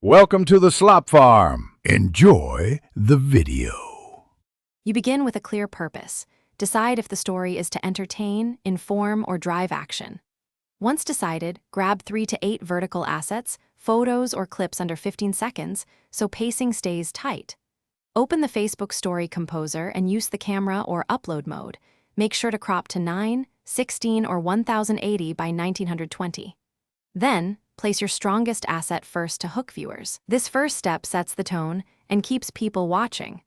Welcome to the Slop Farm. Enjoy the video. You begin with a clear purpose. Decide if the story is to entertain, inform, or drive action. Once decided, grab 3 to 8 vertical assets, photos or clips under 15 seconds, so pacing stays tight. Open the Facebook Story Composer and use the camera or upload mode. Make sure to crop to 9, 16, or 1080 by 1920. Then, place your strongest asset first to hook viewers. This first step sets the tone and keeps people watching.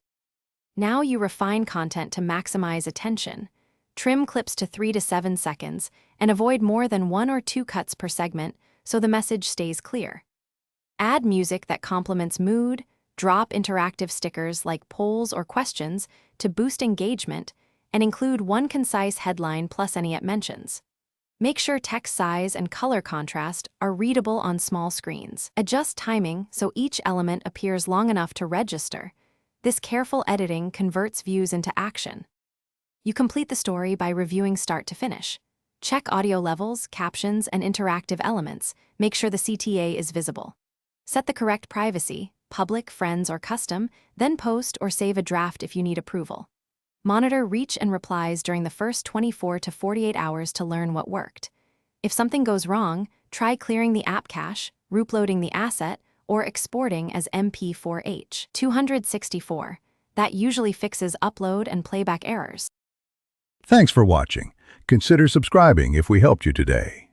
Now you refine content to maximize attention. Trim clips to 3 to 7 seconds and avoid more than 1 or 2 cuts per segment so the message stays clear. Add music that complements mood, drop interactive stickers like polls or questions to boost engagement, and include one concise headline plus any it mentions. Make sure text size and color contrast are readable on small screens. Adjust timing so each element appears long enough to register. This careful editing converts views into action. You complete the story by reviewing start to finish. Check audio levels, captions, and interactive elements. Make sure the CTA is visible. Set the correct privacy, public, friends, or custom, then post or save a draft if you need approval. Monitor reach and replies during the first 24 to 48 hours to learn what worked. If something goes wrong, try clearing the app cache, reuploading the asset, or exporting as MP4H. 264. That usually fixes upload and playback errors. Thanks for watching. Consider subscribing if we helped you today.